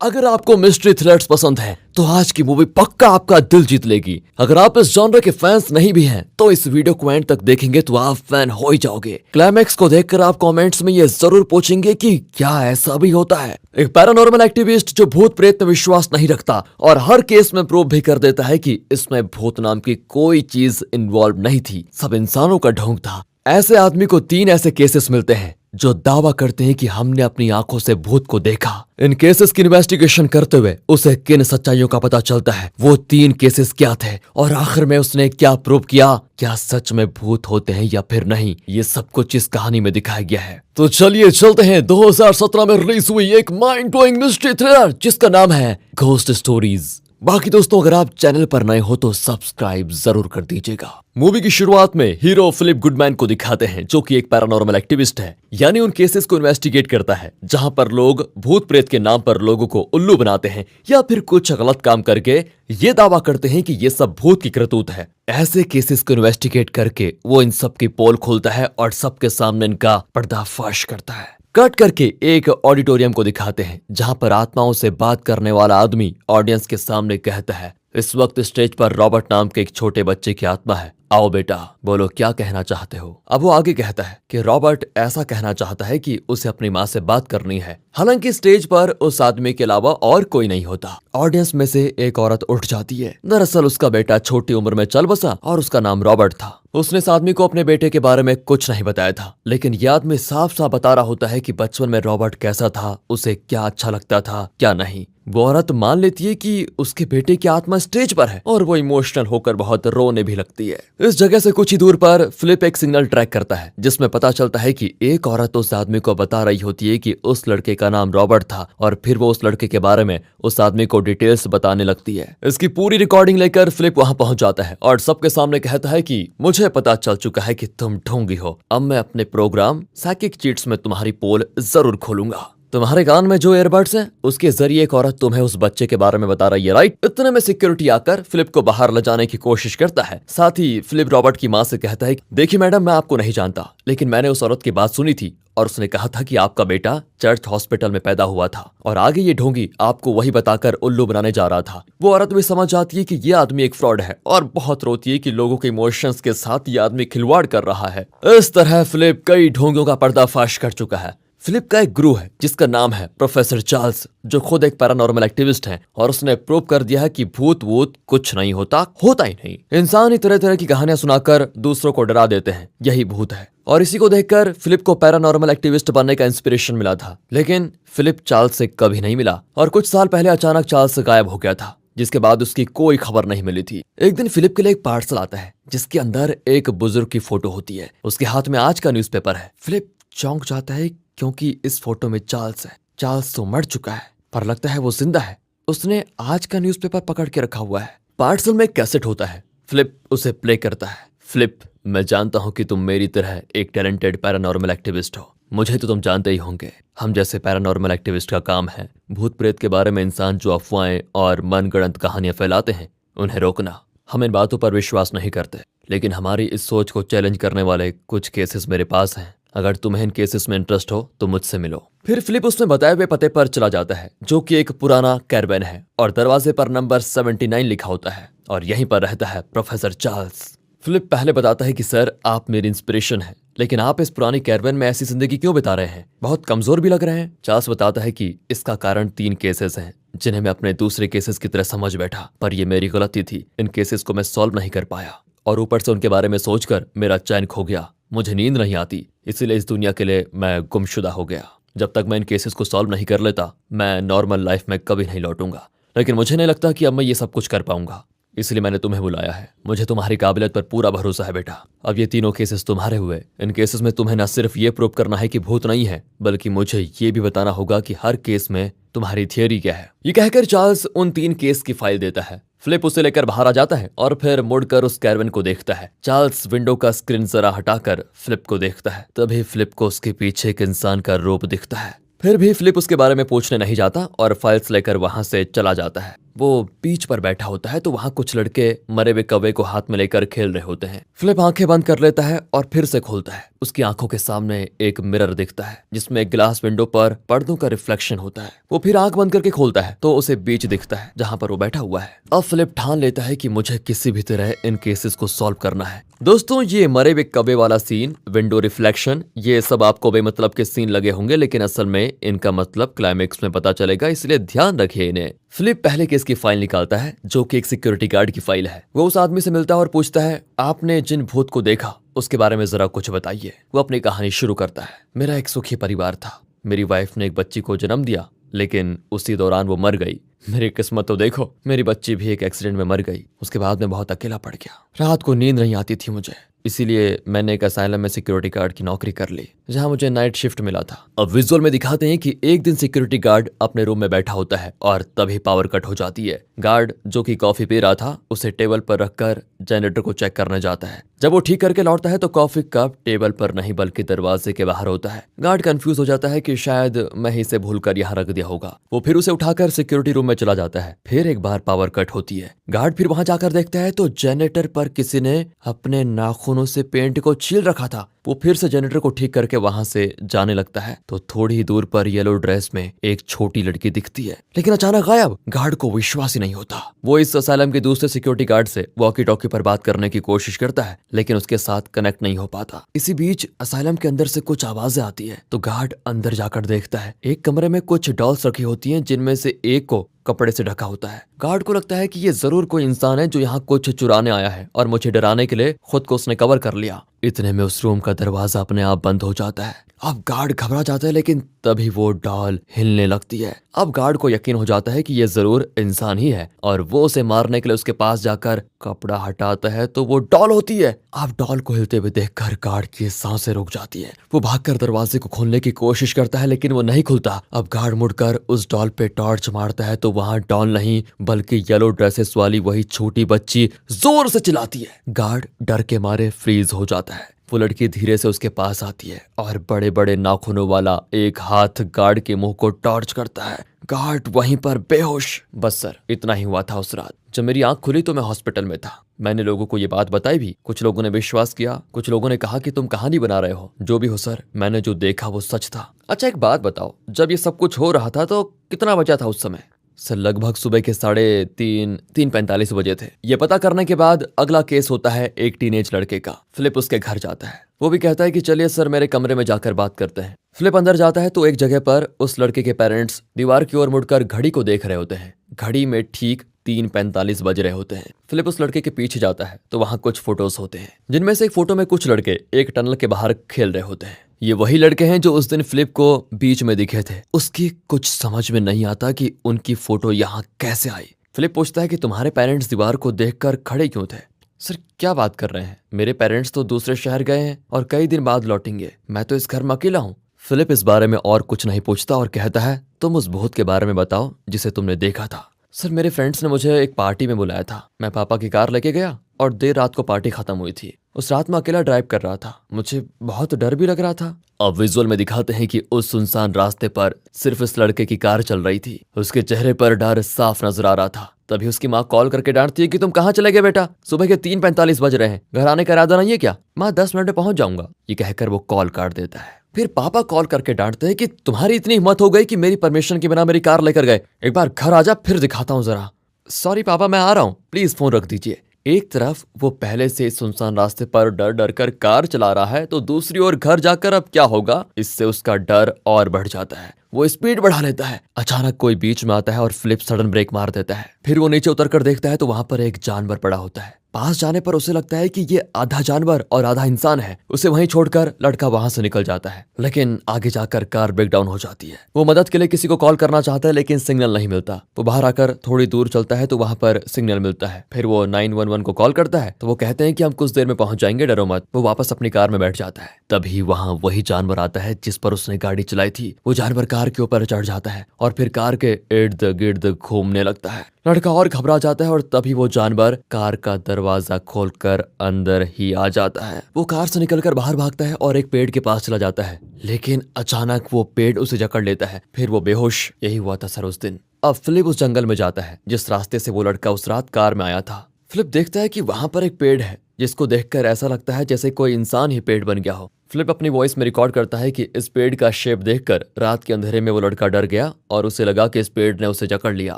अगर आपको mystery thrillers पसंद है तो आज की मूवी पक्का आपका दिल जीत लेगी। अगर आप इस जॉनर के फैंस नहीं भी हैं तो इस वीडियो को एंड तक देखेंगे तो आप फैन हो ही जाओगे। क्लाइमैक्स को देखकर आप कमेंट्स में ये जरूर पूछेंगे कि क्या ऐसा भी होता है। एक पैरानॉर्मल एक्टिविस्ट जो भूत प्रेत में विश्वास नहीं रखता और हर केस में प्रूव भी कर देता है कि इसमें भूत नाम की कोई चीज इन्वॉल्व नहीं थी, सब इंसानों का ढोंग था। ऐसे आदमी को 3 ऐसे केसेस मिलते हैं जो दावा करते हैं कि हमने अपनी आंखों से भूत को देखा। इन केसेस की इन्वेस्टिगेशन करते हुए उसे किन सच्चाइयों का पता चलता है, वो 3 केसेस क्या थे और आखिर में उसने क्या प्रूव किया, क्या सच में भूत होते हैं या फिर नहीं, ये सब कुछ इस कहानी में दिखाया गया है। तो चलिए चलते हैं 2017 में रिलीज हुई एक माइंड ब्लोइंग मिस्ट्री थ्रिलर जिसका नाम है घोस्ट स्टोरीज। बाकी दोस्तों अगर आप चैनल पर नए हो तो सब्सक्राइब जरूर कर दीजिएगा। मूवी की शुरुआत में हीरो फिलिप गुडमैन को दिखाते हैं जो कि एक पैरानॉर्मल एक्टिविस्ट है, यानी उन केसेस को इन्वेस्टिगेट करता है जहां पर लोग भूत प्रेत के नाम पर लोगों को उल्लू बनाते हैं या फिर कुछ गलत काम करके ये दावा करते हैं कि ये सब भूत की करतूत है। ऐसे केसेस को इन्वेस्टिगेट करके वो इन सब की पोल खोलता है और सबके सामने इनका पर्दाफाश करता है। कट करके एक ऑडिटोरियम को दिखाते हैं जहां पर आत्माओं से बात करने वाला आदमी ऑडियंस के सामने कहता है। इस वक्त स्टेज पर रॉबर्ट नाम के एक छोटे बच्चे की आत्मा है। आओ बेटा, बोलो क्या कहना चाहते हो। अब वो आगे कहता है कि रॉबर्ट ऐसा कहना चाहता है कि उसे अपनी माँ से बात करनी है। हालांकि स्टेज पर उस आदमी के अलावा और कोई नहीं होता। ऑडियंस में से एक औरत उठ जाती है। दरअसल उसका बेटा छोटी उम्र में चल बसा और उसका नाम रॉबर्ट था। उसने इस आदमी को अपने बेटे के बारे में कुछ नहीं बताया था, लेकिन यह आदमी साफ साफ बता रहा होता है कि बचपन में रॉबर्ट कैसा था, उसे क्या अच्छा लगता था क्या नहीं। वो औरत मान लेती है कि उसके बेटे की आत्मा स्टेज पर है और वो इमोशनल होकर बहुत रोने भी लगती है। इस जगह से कुछ ही दूर पर फिलिप एक सिग्नल ट्रैक करता है जिसमें पता चलता है कि एक औरत उस आदमी को बता रही होती है कि उस लड़के का नाम रॉबर्ट था और फिर वो उस लड़के के बारे में उस आदमी को डिटेल्स बताने लगती है। इसकी पूरी रिकॉर्डिंग लेकर फिलिप वहां पहुंच जाता है और सबके सामने कहता है कि मुझे पता चल चुका है कि तुम ढोंगी हो। अब मैं अपने प्रोग्राम साइकिक चीट्स में तुम्हारी पोल जरूर खोलूंगा। तुम्हारे कान में जो एयरबड्स हैं उसके जरिए एक औरत तुम्हें उस बच्चे के बारे में बता रही है, राइट। इतने में सिक्योरिटी आकर फिलिप को बाहर ले जाने की कोशिश करता है। साथ ही फिलिप रॉबर्ट की माँ से कहता है, देखिए मैडम, मैं आपको नहीं जानता, लेकिन मैंने उस औरत की बात सुनी थी और उसने कहा था कि आपका बेटा चर्च हॉस्पिटल में पैदा हुआ था और आगे ये ढोंगी आपको वही बताकर उल्लू बनाने जा रहा था। वो औरत भी समझ जाती है कि ये आदमी एक फ्रॉड है और बहुत रोती है कि लोगों के इमोशंस के साथ ये आदमी खिलवाड़ कर रहा है। इस तरह फिलिप कई ढोंगियों का पर्दाफाश कर चुका है। फिलिप का एक गुरु है जिसका नाम है प्रोफेसर चार्ल्स, जो खुद एक पैरानॉर्मल एक्टिविस्ट है और उसने प्रूव कर दिया है कि भूत वूत कुछ नहीं होता ही नहीं। इंसान ही तरह तरह की कहानियां सुनाकर दूसरों को डरा देते हैं, यही भूत है। और इसी को देखकर फिलिप को पैरानॉर्मल एक्टिविस्ट बनने का इंस्पिरेशन मिला था, लेकिन फिलिप चार्ल्स से कभी नहीं मिला और कुछ साल पहले अचानक चार्ल्स गायब हो गया था, जिसके बाद उसकी कोई खबर नहीं मिली थी। एक दिन फिलिप के लिए एक पार्सल आता है जिसके अंदर एक बुजुर्ग की फोटो होती है। उसके हाथ में आज का न्यूज़पेपर है। फिलिप चौंक जाता है क्योंकि इस फोटो में चार्ल्स है। चार्ल्स तो मर चुका है पर लगता है वो जिंदा है। उसने आज का न्यूज़पेपर पकड़ के रखा हुआ है। पार्सल में एक कैसेट होता है। फिलिप उसे प्ले करता है। फिलिप, मैं जानता हूं कि तुम मेरी तरह एक टैलेंटेड पैरानॉर्मल एक्टिविस्ट हो। मुझे तो तुम जानते ही होंगे। हम जैसे पैरानॉर्मल एक्टिविस्ट का काम है भूत प्रेत के बारे में इंसान जो अफवाहें और मनगढ़ंत कहानियां फैलाते हैं उन्हें रोकना। हम इन बातों पर विश्वास नहीं करते, लेकिन हमारी इस सोच को चैलेंज करने वाले कुछ केसेस मेरे पास हैं। अगर तुम्हें इन केसेस में इंटरेस्ट हो तो मुझसे मिलो। फिर फिलिप उसमें बताए हुए पते पर चला जाता है जो कि एक पुराना कैरवेन है और दरवाजे पर नंबर 79 लिखा होता है और यहीं पर रहता है प्रोफेसर चार्ल्स। फिलिप पहले बताता है कि सर, आप मेरी इंस्पिरेशन है, लेकिन आप इस पुरानी कैरवेन में ऐसी जिंदगी क्यों बिता रहे हैं, बहुत कमजोर भी लग रहे हैं। चार्ल्स बताता है कि इसका कारण 3 केसेस हैं जिन्हें मैं अपने दूसरे केसेस की तरह समझ बैठा, पर ये मेरी गलती थी। इन केसेस को मैं सॉल्व नहीं कर पाया और ऊपर से उनके बारे में सोचकर मेरा चैन खो गया। मुझे नींद नहीं आती, इसीलिए इस दुनिया के लिए मैं गुमशुदा हो गया। जब तक मैं इन केसेस को सॉल्व नहीं कर लेता मैं नॉर्मल लाइफ में कभी नहीं लौटूंगा। लेकिन मुझे नहीं लगता कि अब मैं ये सब कुछ कर पाऊंगा, इसलिए मैंने तुम्हें बुलाया है। मुझे तुम्हारी काबिलियत पर पूरा भरोसा है बेटा। अब ये 3 केसेस तुम्हारे हुए। इन केसेस में तुम्हें न सिर्फ ये प्रूव करना है कि भूत नहीं है, बल्कि मुझे ये भी बताना होगा कि हर केस में तुम्हारी थियरी क्या है। ये कहकर चार्ल्स उन 3 केस की फाइल देता है। फिलिप उसे लेकर बाहर आ जाता है और फिर मुड़कर उस कैरवेन को देखता है। चार्ल्स विंडो का स्क्रीन जरा हटाकर फिलिप को देखता है। तभी फिलिप को उसके पीछे एक इंसान का रूप दिखता है। फिर भी फिलिप उसके बारे में पूछने नहीं जाता और फाइल्स लेकर वहां से चला जाता है। वो बीच पर बैठा होता है तो वहाँ कुछ लड़के मरे हुए कौवे को हाथ में लेकर खेल रहे होते हैं। फिलिप आंखें बंद कर लेता है और फिर से खोलता है। उसकी आंखों के सामने एक मिरर दिखता है जिसमें एक ग्लास विंडो पर पर्दों का रिफ्लेक्शन होता है। वो फिर आंख बंद करके खोलता है तो उसे बीच दिखता है जहाँ पर वो बैठा हुआ है। अब फिलिप ठान लेता है कि मुझे किसी भी तरह इन केसेस को सॉल्व करना है। दोस्तों, ये मरे हुए कौवे वाला सीन, विंडो रिफ्लेक्शन, ये सब आपको बेमतलब के सीन लगे होंगे, लेकिन असल में इनका मतलब क्लाइमेक्स में पता चलेगा, इसलिए ध्यान रखिए इन्हें। फिलिप पहले केस की फाइल निकालता है जो कि एक सिक्योरिटी गार्ड की फाइल है। वो उस आदमी से मिलता है और पूछता है, आपने जिन भूत को देखा उसके बारे में जरा कुछ बताइए। वो अपनी कहानी शुरू करता है। मेरा एक सुखी परिवार था। मेरी वाइफ ने एक बच्ची को जन्म दिया, लेकिन उसी दौरान वो मर गई। मेरी किस्मत तो देखो, मेरी बच्ची भी एक एक्सीडेंट में मर गई। उसके बाद मैं बहुत अकेला पड़ गया। रात को नींद नहीं आती थी मुझे, इसीलिए मैंने एक असाइलम में सिक्योरिटी गार्ड की नौकरी कर ली, जहां मुझे नाइट शिफ्ट मिला था। अब विजुअल में दिखाते हैं कि एक दिन सिक्योरिटी गार्ड अपने रूम में बैठा होता है और तभी पावर कट हो जाती है। गार्ड जो कि कॉफी पी रहा था उसे टेबल पर रखकर जनरेटर को चेक करने जाता है। जब वो ठीक करके लौटता है तो कॉफी कप टेबल पर नहीं बल्कि दरवाजे के बाहर होता है। गार्ड कंफ्यूज हो जाता है कि शायद मैं ही इसे भूलकर यहाँ रख दिया होगा। वो फिर उसे उठाकर सिक्योरिटी रूम में चला जाता है। फिर एक बार पावर कट होती है। गार्ड फिर वहां जाकर देखता है तो जनरेटर पर किसी ने अपने नाखूनों से पेंट को छील रखा था। वो फिर से जनरेटर को ठीक करके वहां से जाने लगता है तो थोड़ी ही दूर पर येलो ड्रेस में एक छोटी लड़की दिखती है, लेकिन अचानक गायब। गार्ड को विश्वास ही नहीं होता। वो इस असाइलम के दूसरे सिक्योरिटी गार्ड से वॉकी टॉकी पर बात करने की कोशिश करता है, लेकिन उसके साथ कनेक्ट नहीं हो पाता। इसी बीच असाइलम के अंदर से कुछ आवाजें आती है तो गार्ड अंदर जाकर देखता है। एक कमरे में कुछ डॉल्स रखी होती हैं, जिनमें से एक को कपड़े से ढका होता है। गार्ड को लगता है कि ये जरूर कोई इंसान है जो यहाँ कुछ चुराने आया है और मुझे डराने के लिए खुद को उसने कवर कर लिया। इतने में उस रूम का दरवाजा अपने आप बंद हो जाता है। अब गार्ड घबरा जाता है, लेकिन तभी वो डॉल हिलने लगती है। अब गार्ड को यकीन हो जाता है कि ये जरूर इंसान ही है और वो उसे मारने के लिए उसके पास जाकर कपड़ा हटाता है तो वो डॉल होती है। अब डॉल को हिलते हुए देखकर गार्ड की सांसें रुक जाती है। वो भागकर दरवाजे को खोलने की कोशिश करता है, लेकिन वो नहीं खुलता। अब गार्ड मुड़कर उस डॉल पे टॉर्च मारता है तो वहां डॉल नहीं बल्कि येलो ड्रेसेस वाली वही छोटी बच्ची जोर से चिल्लाती है। गार्ड डर के मारे फ्रीज हो जाता है। वो लड़की धीरे से उसके पास आती है और बड़े बड़े नाखूनों वाला एक हाथ गार्ड के मुंह को टॉर्च करता है। गार्ड वहीं पर बेहोश। बस सर, इतना ही हुआ था उस रात। जब मेरी आंख खुली तो मैं हॉस्पिटल में था। मैंने लोगों को ये बात बताई भी। कुछ लोगों ने विश्वास किया, कुछ लोगों ने कहा कि तुम कहानी बना रहे हो। जो भी हो सर, मैंने जो देखा वो सच था। अच्छा एक बात बताओ, जब ये सब कुछ हो रहा था तो कितना बचा था उस समय? सर लगभग सुबह के 3:45 बजे थे। ये पता करने के बाद अगला केस होता है एक टीनेज लड़के का। फिलिप उसके घर जाता है। वो भी कहता है कि चलिए सर मेरे कमरे में जाकर बात करते हैं। फिलिप अंदर जाता है तो एक जगह पर उस लड़के के पेरेंट्स दीवार की ओर मुड़कर घड़ी को देख रहे होते हैं। घड़ी में ठीक 3:45 बज रहे होते हैं। फिलिप उस लड़के के पीछे जाता है तो वहां कुछ फोटोज होते हैं, जिनमें से एक फोटो में कुछ लड़के एक टनल के बाहर खेल रहे होते हैं। ये वही लड़के हैं जो उस दिन फिलिप को बीच में दिखे थे। उसकी कुछ समझ में नहीं आता कि उनकी फोटो यहाँ कैसे आई। फिलिप पूछता है कि तुम्हारे पेरेंट्स दीवार को देखकर खड़े क्यों थे? सर क्या बात कर रहे हैं, मेरे पेरेंट्स तो दूसरे शहर गए हैं और कई दिन बाद लौटेंगे। मैं तो इस घर में अकेला हूँ। फिलिप इस बारे में और कुछ नहीं पूछता और कहता है तुम उस भूत के बारे में बताओ जिसे तुमने देखा था। सर मेरे फ्रेंड्स ने मुझे एक पार्टी में बुलाया था। मैं पापा की कार लेके गया और देर रात को पार्टी खत्म हुई थी। उस रात मैं अकेला ड्राइव कर रहा था। मुझे बहुत डर भी लग रहा था। अब विजुअल में दिखाते हैं कि उस सुनसान रास्ते पर सिर्फ इस लड़के की कार चल रही थी। उसके चेहरे पर डर साफ नजर आ रहा था। तभी उसकी माँ कॉल करके डांटती है कि तुम कहाँ चले गए बेटा, सुबह के 3:45 बज रहे हैं, घर आने का इरादा नहीं है क्या? माँ 10 मिनट में पहुंच जाऊंगा। ये कहकर वो कॉल काट देता है। फिर पापा कॉल करके डांटते हैं कि तुम्हारी इतनी हिम्मत हो गई कि मेरी परमिशन के बिना मेरी कार लेकर गए। एक बार घर आ जा फिर दिखाता हूँ जरा। सॉरी पापा मैं आ रहा हूँ, प्लीज फोन रख दीजिए। एक तरफ वो पहले से सुनसान रास्ते पर डर डर कर कार चला रहा है तो दूसरी ओर घर जाकर अब क्या होगा इससे उसका डर और बढ़ जाता है। वो स्पीड बढ़ा लेता है। अचानक कोई बीच में आता है और फिलिप सडन ब्रेक मार देता है। फिर वो नीचे उतरकर देखता है तो वहां पर एक जानवर पड़ा होता है। पास जाने पर उसे लगता है कि ये आधा जानवर और आधा इंसान है। उसे वहीं छोड़कर लड़का वहां से निकल जाता है, लेकिन आगे जाकर कार ब्रेक डाउन हो जाती है। वो मदद के लिए किसी को कॉल करना चाहता है लेकिन सिग्नल नहीं मिलता। वो बाहर आकर थोड़ी दूर चलता है तो वहां पर सिग्नल मिलता है। फिर वो 911 को कॉल करता है तो वो कहते हैं कि हम कुछ देर में पहुंच जाएंगे, डरो मत। वो वापस अपनी कार में बैठ जाता है। तभी वहां वही जानवर आता है जिस पर उसने गाड़ी चलाई थी। वो जानवर कार के ऊपर चढ़ जाता है और फिर कार के इर्द गिर्द घूमने लगता है। लड़का और घबरा जाता है और तभी वो जानवर कार का दरवाजा खोलकर अंदर ही आ जाता है। वो कार से निकलकर बाहर भागता है और एक पेड़ के पास चला जाता है, लेकिन अचानक वो पेड़ उसे जकड़ लेता है। फिर वो बेहोश। यही हुआ था सर उस दिन। अब फिलिप उस जंगल में जाता है जिस रास्ते से वो लड़का उस रात कार में आया था। फिलिप देखता है कि वहां पर एक पेड़ है जिसको देखकर ऐसा लगता है जैसे कोई इंसान ही पेड़ बन गया हो। फिलिप अपनी वॉइस में रिकॉर्ड करता है कि इस पेड़ का शेप देखकर रात के अंधेरे में वो लड़का डर गया और उसे लगा कि इस पेड़ ने उसे जकड़ लिया।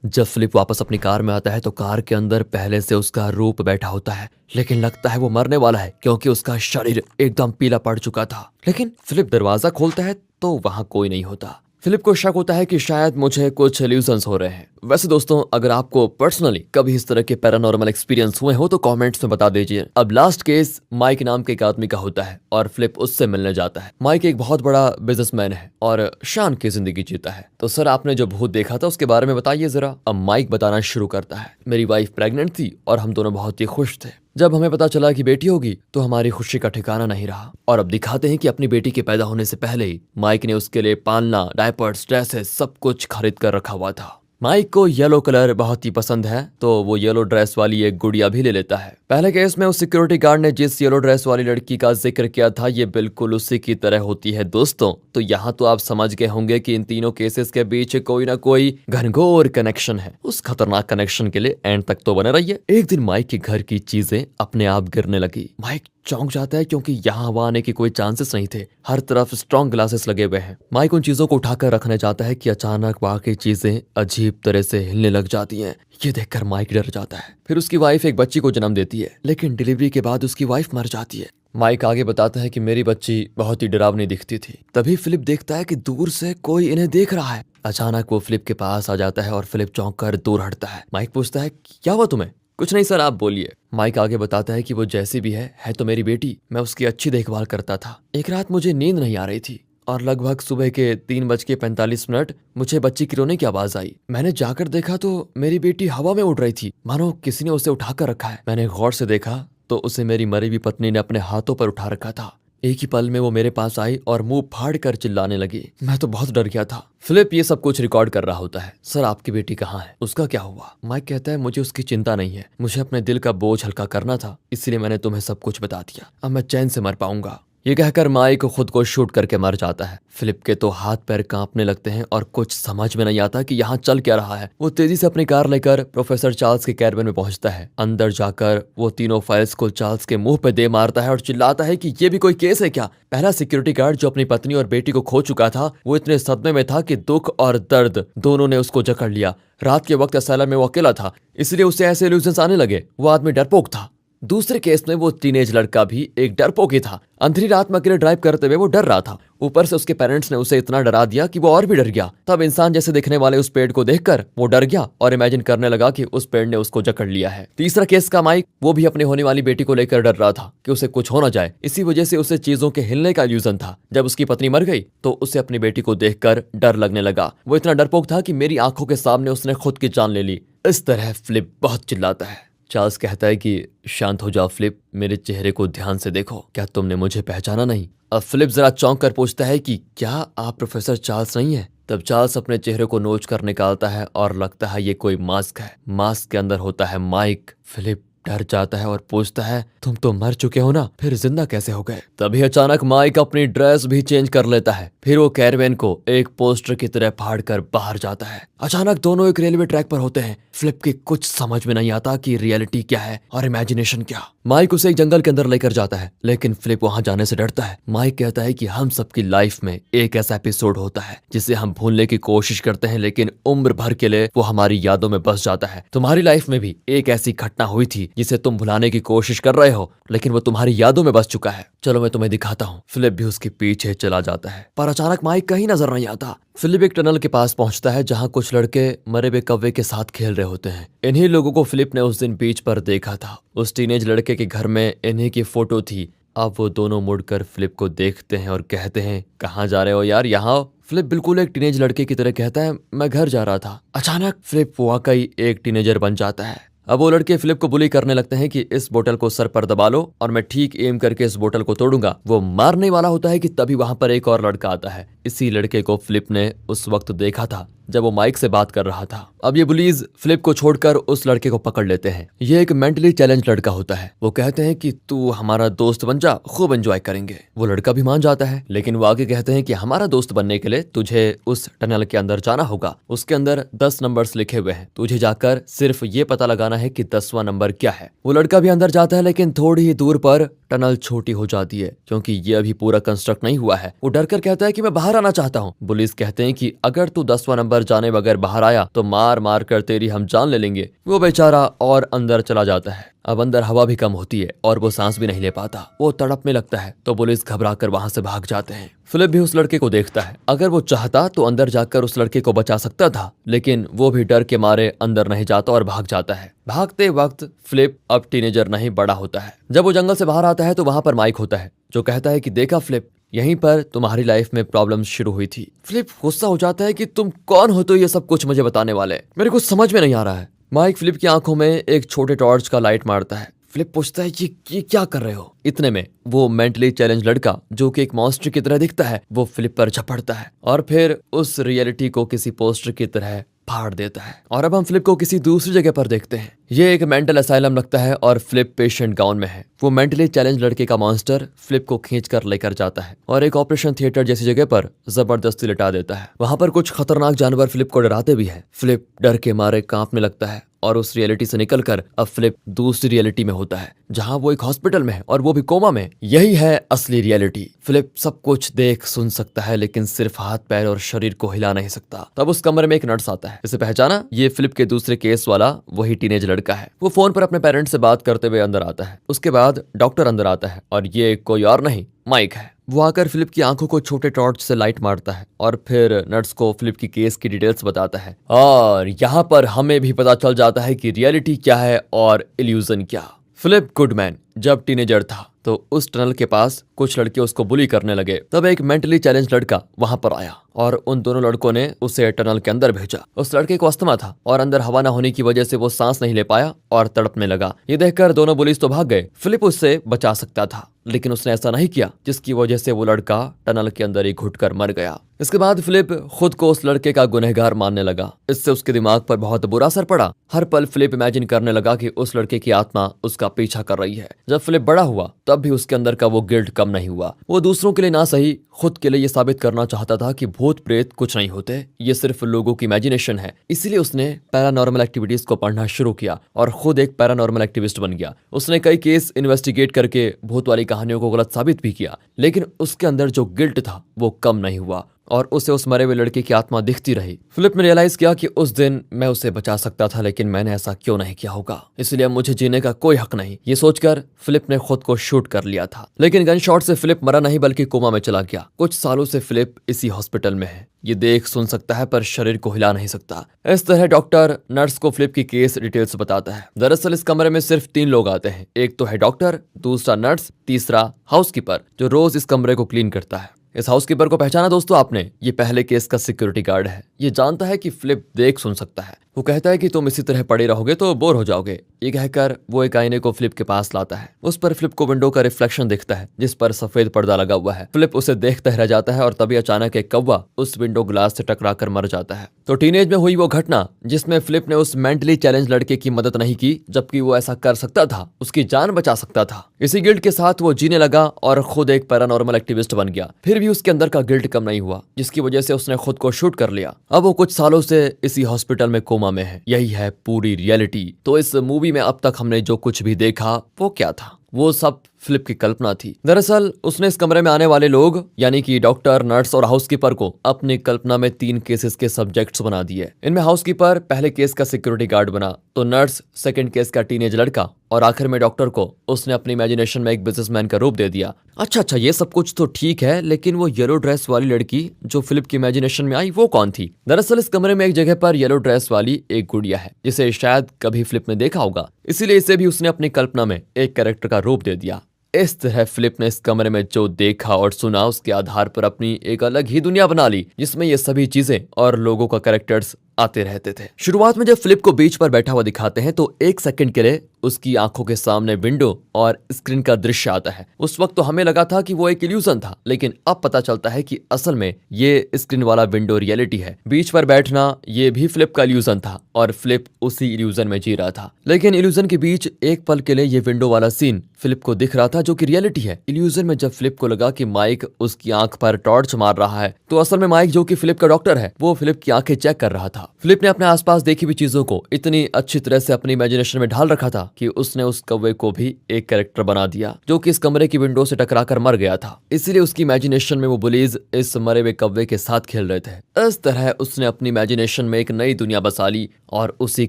जब फिलिप वापस अपनी कार में आता है तो कार के अंदर पहले से उसका रूप बैठा होता है, लेकिन लगता है वो मरने वाला है क्योंकि उसका शरीर एकदम पीला पड़ चुका था। लेकिन फिलिप दरवाजा खोलता है तो वहां कोई नहीं होता। फिलिप को शक होता है कि शायद मुझे कुछ इल्यूजन्स हो रहे हैं। वैसे दोस्तों, अगर आपको पर्सनली कभी इस तरह के पैरानॉर्मल एक्सपीरियंस हुए हो तो कमेंट्स में बता दीजिए। अब लास्ट केस माइक नाम के एक आदमी का होता है और फिलिप उससे मिलने जाता है। माइक एक बहुत बड़ा बिजनेसमैन है और शान की जिंदगी जीता है। तो सर, आपने जो भूत देखा था उसके बारे में बताइए जरा। अब माइक बताना शुरू करता है। मेरी वाइफ प्रेग्नेंट थी और हम दोनों बहुत ही खुश थे। जब हमें पता चला कि बेटी होगी तो हमारी खुशी का ठिकाना नहीं रहा। और अब दिखाते हैं कि अपनी बेटी के पैदा होने से पहले ही माइक ने उसके लिए पालना, डायपर्स, ड्रेसेस सब कुछ खरीद कर रखा हुआ था। माइक को येलो कलर बहुत ही पसंद है तो वो येलो ड्रेस वाली एक गुड़िया भी ले लेता है। पहले केस में उस सिक्योरिटी गार्ड ने जिस येलो ड्रेस वाली लड़की का जिक्र किया था ये बिल्कुल उसी की तरह होती है दोस्तों। तो यहाँ तो आप समझ गए होंगे कि इन तीनों केसेस के बीच कोई ना कोई घनघोर कनेक्शन है। उस खतरनाक कनेक्शन के लिए एंड तक तो बने रहिए। एक दिन माइक के घर की चीजें अपने आप गिरने लगी। माइक चौंक जाता है क्योंकि यहाँ हवा आने के कोई चांसेस नहीं थे। हर तरफ स्ट्रॉन्ग ग्लासेस लगे हुए हैं। माइक उन चीजों को उठाकर रखने जाता है कि अचानक बाकी चीजें अजीब तरह से हिलने लग जाती हैं। ये देखकर माइक डर जाता है। फिर उसकी वाइफ एक बच्ची को जन्म देती है, लेकिन डिलीवरी के बाद उसकी वाइफ मर जाती है। माइक आगे बताता है कि मेरी बच्ची बहुत ही डरावनी दिखती थी। तभी फिलिप देखता है कि दूर से कोई इन्हें देख रहा है। अचानक वो फिलिप के पास आ जाता है और फिलिप चौंक कर दूर हटता है। माइक पूछता है, क्या हुआ तुम्हें? कुछ नहीं सर, आप बोलिए। माइक आगे बताता है कि वो जैसी भी है तो मेरी बेटी। मैं उसकी अच्छी देखभाल करता था। एक रात मुझे नींद नहीं आ रही थी और लगभग सुबह के 3:45 मुझे बच्ची की रोने की आवाज आई। मैंने जाकर देखा तो मेरी बेटी हवा में उड़ रही थी, मानो किसी ने उसे उठाकर रखा है। मैंने गौर से देखा तो उसे मेरी मरी हुई पत्नी ने अपने हाथों पर उठा रखा था। एक ही पल में वो मेरे पास आई और मुंह फाड़ कर चिल्लाने लगी। मैं तो बहुत डर गया था। फिलिप ये सब कुछ रिकॉर्ड कर रहा होता है। सर, आपकी बेटी कहाँ है? उसका क्या हुआ? माइक कहता है, मुझे उसकी चिंता नहीं है। मुझे अपने दिल का बोझ हल्का करना था, इसलिए मैंने तुम्हें सब कुछ बता दिया। अब मैं चैन से मर पाऊंगा। ये कहकर माइक खुद को शूट करके मर जाता है। फिलिप के तो हाथ पैर कांपने लगते हैं और कुछ समझ में नहीं आता कि यहाँ चल क्या रहा है। वो तेजी से अपनी कार लेकर प्रोफेसर चार्ल्स के कैबिन में पहुंचता है। अंदर जाकर वो तीनों फाइल्स को चार्ल्स के मुंह पे दे मारता है और चिल्लाता है कि ये भी कोई केस है क्या? पहला सिक्योरिटी गार्ड जो अपनी पत्नी और बेटी को खो चुका था वो इतने सदमे में था कि दुख और दर्द दोनों ने उसको जकड़ लिया। रात के वक्त असाइलम में वो अकेला था, इसलिए उसे ऐसे इल्यूजन्स आने लगे। वो आदमी डरपोक था। दूसरे केस में वो टीनेज लड़का भी एक डरपोक ही था। अंधेरी रात में अकेले ड्राइव करते हुए वो डर रहा था। ऊपर से उसके पेरेंट्स ने उसे इतना डरा दिया कि वो और भी डर गया। तब इंसान जैसे दिखने वाले उस पेड़ को देखकर वो डर गया और इमेजिन करने लगा कि उस पेड़ ने उसको जकड़ लिया है। तीसरा केस का माइक, वो भी अपने होने वाली बेटी को लेकर डर रहा था कि उसे कुछ हो ना जाए। इसी वजह से उसे चीजों के हिलने का इल्यूजन था। जब उसकी पत्नी मर गई तो उसे अपनी बेटी को देखकर डर लगने लगा। वो इतना डरपोक था कि मेरी आंखों के सामने उसने खुद की जान ले ली। इस तरह फिलिप बहुत चिल्लाता है। चार्ल्स कहता है कि शांत हो जाओ फिलिप, मेरे चेहरे को ध्यान से देखो। क्या तुमने मुझे पहचाना नहीं? अब फिलिप जरा चौंक कर पूछता है कि क्या आप प्रोफेसर चार्ल्स नहीं है? तब चार्ल्स अपने चेहरे को नोच कर निकालता है और लगता है ये कोई मास्क है। मास्क के अंदर होता है माइक। फिलिप डर जाता है और पूछता है, तुम तो मर चुके हो ना, फिर जिंदा कैसे हो गए? तभी अचानक माइक अपनी ड्रेस भी चेंज कर लेता है। फिर वो कैरवेन को एक पोस्टर की तरह फाड़ कर बाहर जाता है। अचानक दोनों एक रेलवे ट्रैक पर होते हैं। फिलिप की कुछ समझ में नहीं आता कि रियलिटी क्या है और इमेजिनेशन क्या। माइक उसे एक जंगल के अंदर लेकर जाता है, लेकिन फिलिप वहां जाने से डरता है। माइक कहता है कि हम सबकी लाइफ में एक ऐसा एपिसोड होता है जिसे हम भूलने की कोशिश करते हैं, लेकिन उम्र भर के लिए वो हमारी यादों में बस जाता है। तुम्हारी लाइफ में भी एक ऐसी घटना हुई थी जिसे तुम भुलाने की कोशिश कर रहे हो, लेकिन वो तुम्हारी यादों में बस चुका है। चलो मैं तुम्हें दिखाता हूँ। फिलिप भी उसके पीछे चला जाता है, पर अचानक माइक कहीं नजर नहीं आता। फिलिप एक टनल के पास पहुंचता है जहां कुछ लड़के मरे हुए कौवे के साथ खेल रहे होते हैं। इन्हीं लोगों को फिलिप ने उस दिन बीच पर देखा था। उस टीनेज लड़के के घर में इन्हीं की फोटो थी। अब वो दोनों मुड़कर फिलिप को देखते हैं और कहते हैं, कहाँ जा रहे हो यार, यहाँ आओ। फिलिप बिल्कुल एक टीनेज लड़के की तरह कहता है, मैं घर जा रहा था। अचानक फिलिप वाकई एक टीनेजर बन जाता है। अब वो लड़के फिलिप को बुली करने लगते हैं कि इस बोतल को सर पर दबा लो और मैं ठीक एम करके इस बोतल को तोड़ूंगा। वो मारने वाला होता है कि तभी वहां पर एक और लड़का आता है। इसी लड़के को फिलिप ने उस वक्त देखा था जब वो माइक से बात कर रहा था। अब ये बुलीज फिलिप को छोड़कर उस लड़के को पकड़ लेते हैं। ये एक मेंटली चैलेंज लड़का होता है। वो कहते हैं कि तू हमारा दोस्त बन जा, खूब एंजॉय करेंगे। वो लड़का भी मान जाता है, लेकिन वो आगे कहते हैं कि हमारा दोस्त बनने के लिए तुझे उस टनल के अंदर जाना होगा। उसके अंदर 10 नंबर्स लिखे हुए हैं, तुझे जाकर सिर्फ ये पता लगाना है कि 10वां नंबर क्या है। वो लड़का भी अंदर जाता है, लेकिन थोड़ी ही दूर पर टनल छोटी हो जाती है क्योंकि ये अभी पूरा कंस्ट्रक्ट नहीं हुआ है। वो डरकर कहता है कि मैं बाहर आना चाहता हूँ। पुलिस कहते हैं कि अगर तू 10वां नंबर जाने बगैर बाहर आया तो मार मार कर तेरी हम जान ले लेंगे। वो बेचारा और अंदर चला जाता है। अब अंदर हवा भी कम होती है और वो सांस भी नहीं ले पाता। वो तड़पने लगता है तो पुलिस घबरा कर वहां से भाग जाते हैं। फिलिप भी उस लड़के को देखता है। अगर वो चाहता तो अंदर जाकर उस लड़के को बचा सकता था, लेकिन वो भी डर के मारे अंदर नहीं जाता और भाग जाता है। भागते वक्त फिलिप अब टीनेजर नहीं बड़ा होता है। जब वो जंगल से बाहर आता है तो वहां पर माइक होता है जो कहता है कि देखा फिलिप, यहीं पर तुम्हारी लाइफ में प्रॉब्लम शुरू हुई थी। फिलिप गुस्सा हो जाता है कि तुम कौन हो तो ये सब कुछ मुझे बताने वाले, मेरे कुछ समझ में नहीं आ रहा है। माइक फिलिप की आंखों में एक छोटे टॉर्च का लाइट मारता है। फिलिप पूछता है ये क्या कर रहे हो। इतने में वो मेंटली चैलेंज लड़का जो कि एक मॉन्स्टर की तरह दिखता है वो फिलिप पर झपटता है और फिर उस रियलिटी को किसी पोस्टर की तरह फाड़ देता है। और अब हम फिलिप को किसी दूसरी जगह पर देखते हैं। ये एक मेंटल असाइलम लगता है और फिलिप पेशेंट गाउन में है। वो मेंटली चैलेंज लड़के का मॉन्स्टर फिलिप को खींच कर लेकर जाता है और एक ऑपरेशन थिएटर जैसी जगह पर जबरदस्ती लिटा देता है। वहां पर कुछ खतरनाक जानवर फिलिप को डराते भी है। फिलिप डर के मारे कांपने लगता है और उस रियलिटी से निकलकर अब फिलिप दूसरी रियलिटी में होता है जहां वो एक हॉस्पिटल में है और वो भी कोमा में। यही है असली रियलिटी। फिलिप सब कुछ देख सुन सकता है लेकिन सिर्फ हाथ पैर और शरीर को हिला नहीं सकता। तब उस कमरे में एक नर्स आता है। इसे पहचाना, ये फिलिप के दूसरे केस वाला वही टीनेज लड़का है। वो फोन पर अपने पेरेंट्स से बात करते हुए अंदर आता है। उसके बाद डॉक्टर अंदर आता है और ये कोई और नहीं, माइक है। वो आकर फिलिप की आंखों को छोटे टॉर्च से लाइट मारता है और फिर नर्स को फिलिप की केस की डिटेल्स बताता है और यहाँ पर हमें भी पता चल जाता है कि रियलिटी क्या है और इल्यूजन क्या। फिलिप गुडमैन जब टीनेजर था तो उस टनल के पास कुछ लड़के उसको बुली करने लगे। तब एक मेंटली चैलेंज लड़का वहां पर आया और उन दोनों लड़कों ने उसे टनल के अंदर भेजा। उस लड़के को अस्थमा था और अंदर हवा न होने की वजह से वो सांस नहीं ले पाया और तड़पने लगा। ये देखकर दोनों पुलिस तो भाग गए। फिलिप उससे बचा सकता था लेकिन उसने ऐसा नहीं किया, जिसकी वजह से वो लड़का टनल के अंदर ही घुटकर मर गया। इसके बाद फिलिप खुद को उस लड़के का गुनहगार मानने लगा। इससे उसके दिमाग पर बहुत बुरा असर पड़ा। हर पल फिलिप इमेजिन करने लगा कि उस लड़के की आत्मा उसका पीछा कर रही है। जब फिलिप बड़ा हुआ तब भी उसके अंदर का वो गिल्ट कम नहीं हुआ। वो दूसरों के लिए ना सही, खुद के लिए ये साबित करना चाहता था कि भूत प्रेत कुछ नहीं होते, ये सिर्फ लोगों की इमेजिनेशन है। इसीलिए उसने पैरानॉर्मल एक्टिविटीज को पढ़ना शुरू किया और खुद एक पैरानॉर्मल एक्टिविस्ट बन गया। उसने कई केस इन्वेस्टिगेट करके भूत वाली कहानियों को गलत साबित भी किया, लेकिन उसके अंदर जो गिल्ट था वो कम नहीं हुआ और उसे उस मरे हुए लड़के की आत्मा दिखती रही। फिलिप ने रियलाइज किया कि उस दिन मैं उसे बचा सकता था, लेकिन मैंने ऐसा क्यों नहीं किया होगा, इसलिए अब मुझे जीने का कोई हक नहीं। ये सोचकर फिलिप ने खुद को शूट कर लिया था। लेकिन गन शॉट से फिलिप मरा नहीं बल्कि कोमा में चला गया। कुछ सालों से फिलिप इसी हॉस्पिटल में है। ये देख सुन सकता है पर शरीर को हिला नहीं सकता। इस तरह डॉक्टर नर्स को फिलिप की केस डिटेल्स बताता है। दरअसल इस कमरे में सिर्फ 3 लोग आते हैं। एक तो है डॉक्टर, दूसरा नर्स, तीसरा हाउसकीपर जो रोज इस कमरे को क्लीन करता है। इस हाउसकीपर को पहचाना दोस्तों आपने? ये पहले केस का सिक्योरिटी गार्ड है। ये जानता है कि फिलिप देख सुन सकता है। वो कहता है कि तुम इसी तरह पड़े रहोगे तो बोर हो जाओगे। ये कहकर वो एक आईने को फिलिप के पास लाता है। उस पर फिलिप को विंडो का रिफ्लेक्शन दिखता है जिस पर सफेद पर्दा लगा हुआ है। फिलिप उसे देखता रह जाता है और तभी अचानक एक कौवा उस विंडो ग्लास से टकराकर मर जाता है। तो टीनेज में हुई वो घटना जिसमें फिलिप ने उस मेंटली चैलेंज लड़के की मदद नहीं की, जबकि वो ऐसा कर सकता था, उसकी जान बचा सकता था। इसी गिल्ट के साथ वो जीने लगा और खुद एक पैरानॉर्मल एक्टिविस्ट बन गया। फिर भी उसके अंदर का गिल्ट कम नहीं हुआ, जिसकी वजह से उसने खुद को शूट कर लिया। अब वो कुछ सालों से इसी हॉस्पिटल में कोमा में है। यही है पूरी रियलिटी। तो इस मूवी में अब तक हमने जो कुछ भी देखा वो क्या था? वो सब फिलिप की कल्पना थी। दरअसल उसने इस कमरे में आने वाले लोग यानी कि डॉक्टर, नर्स और हाउसकीपर को अपनी कल्पना में 3 केसेस के सब्जेक्ट्स बना दिए। इनमें हाउसकीपर पहले केस का सिक्योरिटी गार्ड बना, तो नर्स सेकंड केस का टीनेज लड़का और आखिर में डॉक्टर को उसने अपनी इमेजिनेशन में एक बिजनेसमैन का रूप दे दिया। अच्छा, ये सब कुछ तो ठीक है, लेकिन वो येलो ड्रेस वाली लड़की जो फिलिप की इमेजिनेशन में आई वो कौन थी? दरअसल इस कमरे में एक जगह पर येलो ड्रेस वाली एक गुड़िया है जिसे शायद कभी फिलिप ने देखा होगा, इसीलिए इसे भी उसने अपनी कल्पना में एक कैरेक्टर का रूप दे दिया। इस तरह फिलिप ने इस कमरे में जो देखा और सुना उसके आधार पर अपनी एक अलग ही दुनिया बना ली, जिसमें ये सभी चीजें और लोगों का कैरेक्टर्स आते रहते थे। शुरुआत में जब फिलिप को बीच पर बैठा हुआ दिखाते हैं तो एक सेकंड के लिए उसकी आंखों के सामने विंडो और स्क्रीन का दृश्य आता है। उस वक्त तो हमें लगा था कि वो एक इल्यूजन था, लेकिन अब पता चलता है कि असल में ये स्क्रीन वाला विंडो रियलिटी है। बीच पर बैठना ये भी फिलिप का इल्यूजन था और फिलिप उसी इल्यूजन में जी रहा था। लेकिन इल्यूजन के बीच एक पल के लिए ये विंडो वाला सीन फिलिप को दिख रहा था, जो कि रियलिटी है। इल्यूजन में जब फिलिप को लगा कि माइक उसकी आंख पर टॉर्च मार रहा है, तो असल में माइक, जो कि फिलिप का डॉक्टर है, वो फिलिप की आंखें चेक कर रहा था। फिलिप ने अपने आसपास देखी हुई चीजों को इतनी अच्छी तरह से अपनी इमेजिनेशन में ढाल रखा था कि उसने उस कौवे को भी एक कैरेक्टर बना दिया, जो कि इस कमरे की विंडो से टकराकर मर गया था। इसीलिए उसकी इमेजिनेशन में वो बुलीज इस मरे हुए कौवे के साथ खेल रहे थे। इस तरह उसने अपनी इमेजिनेशन में एक नई दुनिया बसा ली और उसी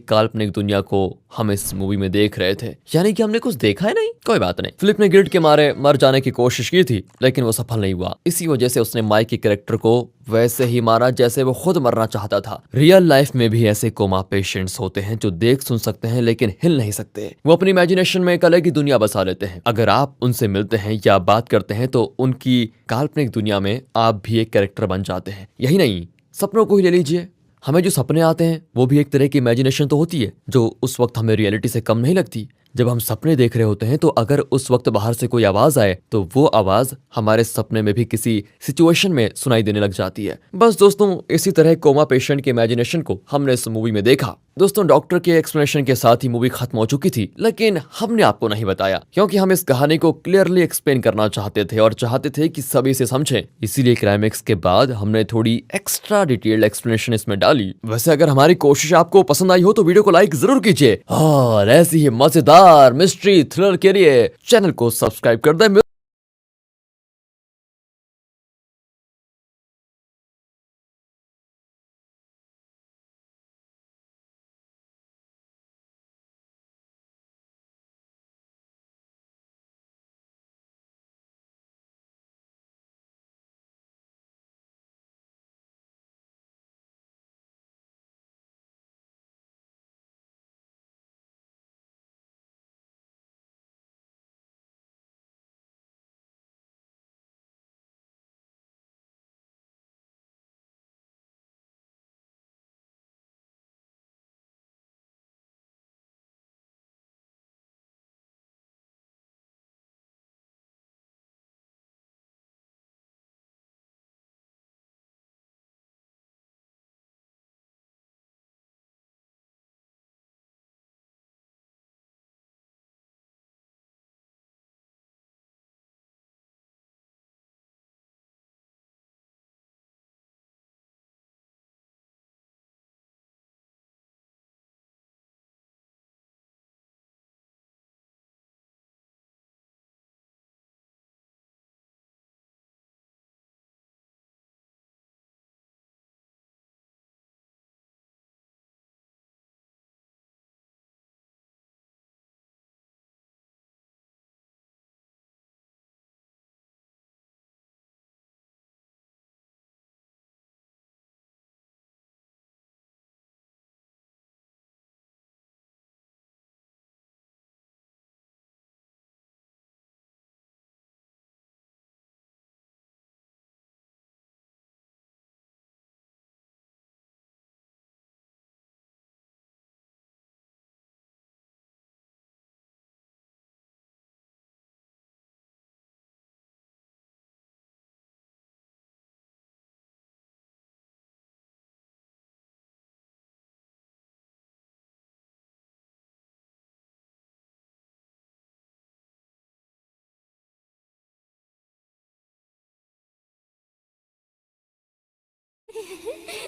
काल्पनिक दुनिया को हम इस मूवी में देख रहे थे। यानी कि हमने कुछ देखा है नहीं। कोई बात नहीं। फिलिप ने गिल्ट के मारे मर जाने की कोशिश की थी, लेकिन वो सफल नहीं हुआ। इसी वजह से उसने माइक के कैरेक्टर को वैसे ही मारा जैसे वो खुद मरना चाहता था। रियल लाइफ में भी ऐसे कोमा पेशेंट्स होते हैं जो देख सुन सकते हैं लेकिन हिल नहीं सकते। वो अपनी इमेजिनेशन में एक अलग ही दुनिया बसा लेते हैं। अगर आप उनसे मिलते हैं या बात करते हैं तो उनकी काल्पनिक दुनिया में आप भी एक कैरेक्टर बन जाते हैं। यही नहीं, सपनों को ही ले लीजिए। हमें जो सपने आते हैं वो भी एक तरह की इमेजिनेशन तो होती है, जो उस वक्त हमें रियलिटी से कम नहीं लगती। जब हम सपने देख रहे होते हैं तो अगर उस वक्त बाहर से कोई आवाज आए तो वो आवाज हमारे सपने में भी किसी सिचुएशन में सुनाई देने लग जाती है। बस दोस्तों, इसी तरह कोमा पेशेंट के इमेजिनेशन को हमने इस मूवी में देखा। दोस्तों, डॉक्टर के एक्सप्लेनेशन के साथ ही मूवी खत्म हो चुकी थी, लेकिन हमने आपको नहीं बताया क्योंकि हम इस कहानी को क्लियरली एक्सप्लेन करना चाहते थे और चाहते थे कि सभी इसे समझें। इसीलिए क्लाइमेक्स के बाद हमने थोड़ी एक्स्ट्रा डिटेल्ड एक्सप्लेनेशन इसमें डाली। वैसे अगर हमारी कोशिश आपको पसंद आई हो तो वीडियो को लाइक जरूर कीजिए और ऐसी ही मजेदार मिस्ट्री थ्रिलर के लिए चैनल को सब्सक्राइब कर दें।